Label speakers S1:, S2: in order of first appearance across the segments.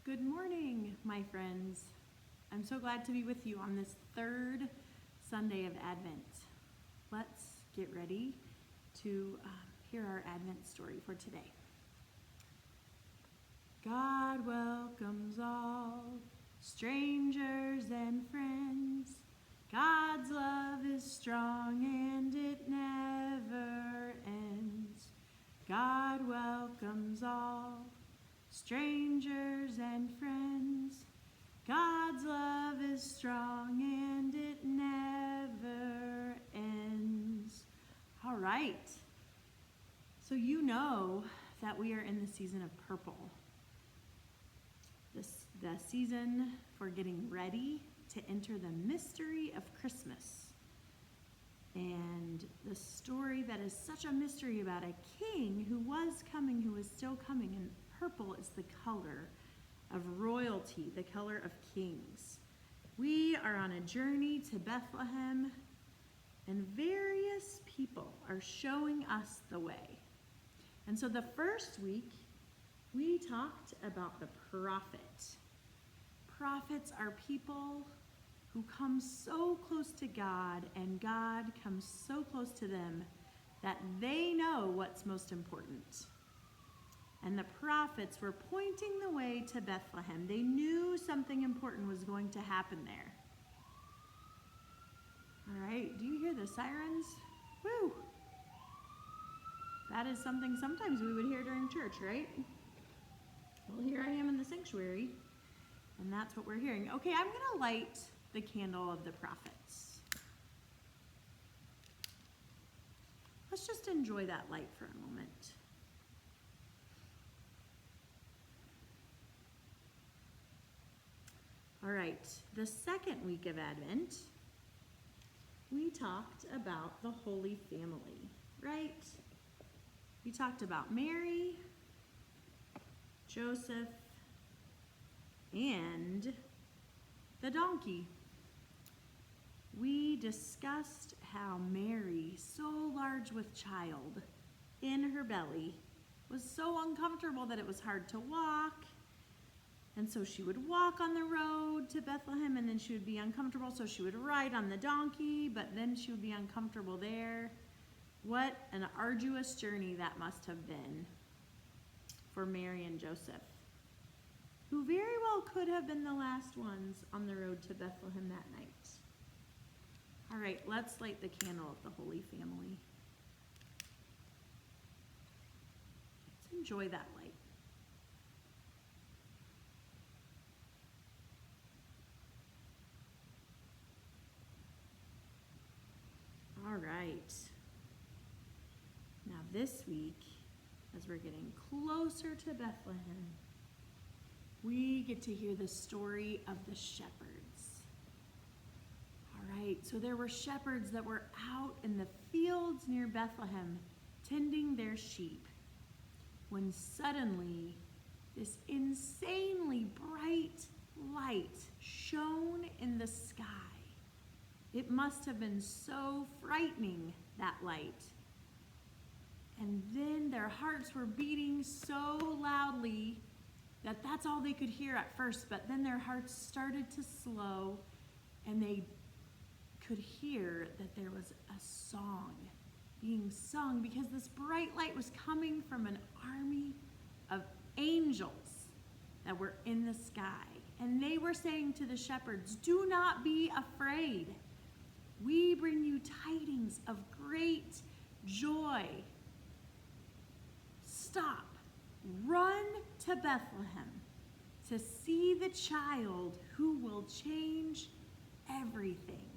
S1: Good morning, my friends. I'm so glad to be with you on this third Sunday of Advent. Let's get ready to hear our Advent story for today. God welcomes all, strangers and friends. God's love is strong and it never ends. God welcomes all, strangers and friends. God's love is strong and it never ends. All right. So you know that we are in the season of purple. The season for getting ready to enter the mystery of Christmas. And the story that is such a mystery about a king who was coming, who is still coming, and purple is the color of royalty, the color of kings. We are on a journey to Bethlehem, and various people are showing us the way. And so the first week, we talked about the prophet. Prophets are people who come so close to God, and God comes so close to them that they know what's most important. And the prophets were pointing the way to Bethlehem. They knew something important was going to happen there. All right, do you hear the sirens? Woo! That is something sometimes we would hear during church, right? Well, here I am in the sanctuary, and that's what we're hearing. Okay, I'm going to light the candle of the prophets. Let's just enjoy that light for a moment. All right, the second week of Advent, we talked about the Holy Family, right? We talked about Mary, Joseph, and the donkey. We discussed how Mary, so large with child in her belly, was so uncomfortable that it was hard to walk. And so she would walk on the road to Bethlehem, and then she would be uncomfortable, so she would ride on the donkey, but then she would be uncomfortable there. What an arduous journey that must have been for Mary and Joseph, who very well could have been the last ones on the road to Bethlehem that night. All right, let's light the candle of the Holy Family. Let's enjoy that light. All right. Now this week, as we're getting closer to Bethlehem, we get to hear the story of the shepherds. All right, so there were shepherds that were out in the fields near Bethlehem tending their sheep when suddenly this insanely bright light shone in the sky. It must have been so frightening, that light. And then their hearts were beating so loudly that that's all they could hear at first, but then their hearts started to slow, and they could hear that there was a song being sung because this bright light was coming from an army of angels that were in the sky. And they were saying to the shepherds, "Do not be afraid. We bring you tidings of great joy. Stop, run to Bethlehem to see the child who will change everything."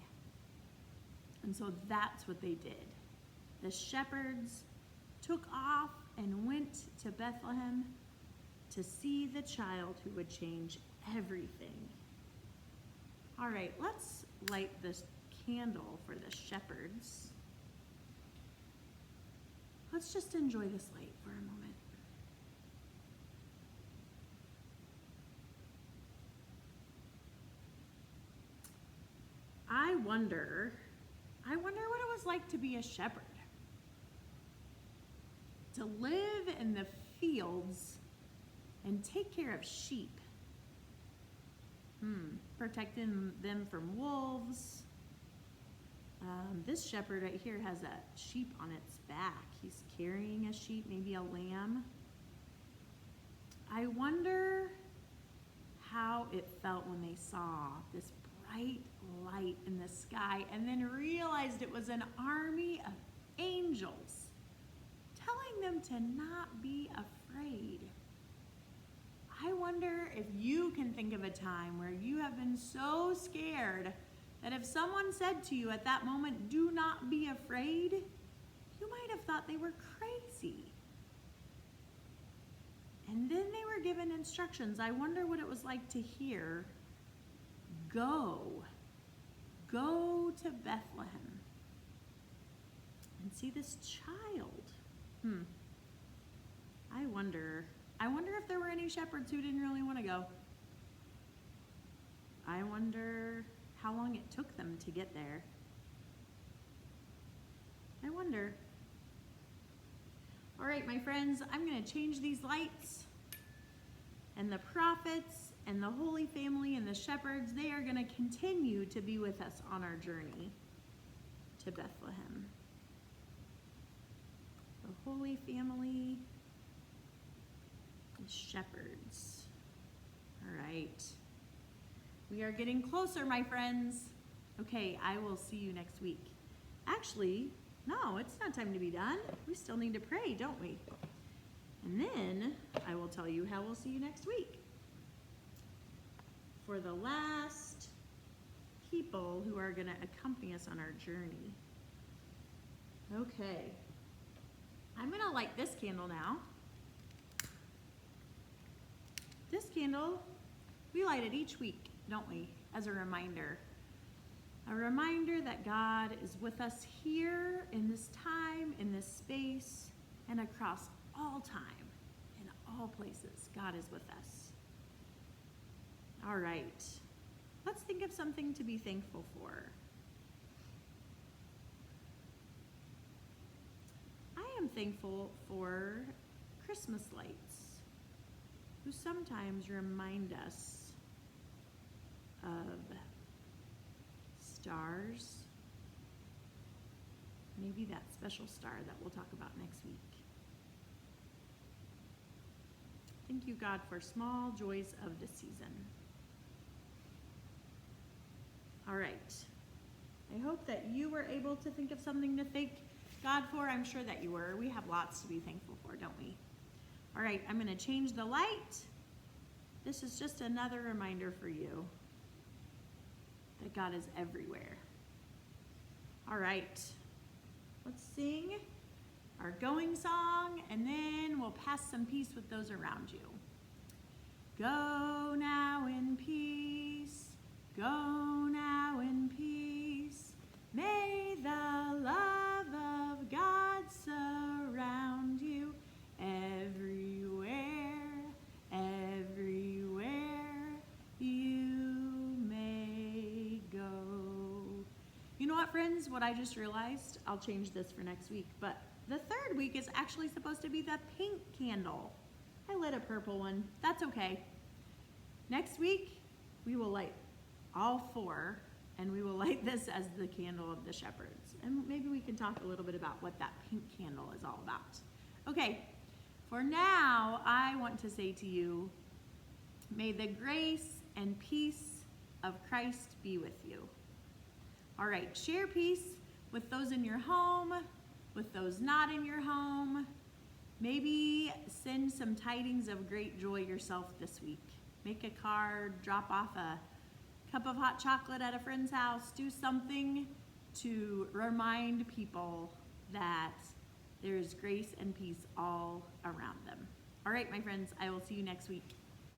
S1: And so that's what they did. The shepherds took off and went to Bethlehem to see the child who would change everything. All right, let's light this candle for the shepherds. Let's just enjoy this light for a moment. I wonder what it was like to be a shepherd. To live in the fields and take care of sheep Protecting them from wolves. This shepherd right here has a sheep on its back. He's carrying a sheep, maybe a lamb. I wonder how it felt when they saw this bright light in the sky and then realized it was an army of angels telling them to not be afraid. I wonder if you can think of a time where you have been so scared that if someone said to you at that moment, "Do not be afraid," you might have thought they were crazy. And then they were given instructions. I wonder what it was like to hear, go to Bethlehem and see this child. I wonder if there were any shepherds who didn't really want to go. I wonder how long it took them to get there. I wonder. All right, my friends, I'm going to change these lights. And the prophets and the Holy Family and the shepherds, they are going to continue to be with us on our journey to Bethlehem. The Holy Family, the shepherds. All right. We are getting closer, my friends. Okay, I will see you next week. Actually, no, it's not time to be done. We still need to pray, don't we? And then I will tell you how we'll see you next week. For the last people who are going to accompany us on our journey. Okay. I'm going to light this candle now. This candle, we light it each week, don't we? As a reminder. A reminder that God is with us here in this time, in this space, and across all time, in all places. God is with us. All right. Let's think of something to be thankful for. I am thankful for Christmas lights, who sometimes remind us of stars, maybe that special star that we'll talk about next week. Thank you, God, for small joys of the season. All right. I hope that you were able to think of something to thank God for. I'm sure that you were. We have lots to be thankful for, don't we? All right, I'm going to change the light. This is just another reminder for you that God is everywhere. All right, let's sing our going song, and then we'll pass some peace with those around you. Go now in peace, go now in peace. May the love of God surround you everywhere, everywhere you may go. You know what, friends? What I just realized, I'll change this for next week, but the third week is actually supposed to be the pink candle. I lit a purple one. That's okay. Next week, we will light all four, and we will light this as the candle of the shepherds. And maybe we can talk a little bit about what that pink candle is all about. Okay, for now, I want to say to you, may the grace and peace of Christ be with you. All right, share peace with those in your home, with those not in your home. Maybe send some tidings of great joy yourself this week. Make a card, drop off a cup of hot chocolate at a friend's house. Do something to remind people that there is grace and peace all around them. All right, my friends, I will see you next week.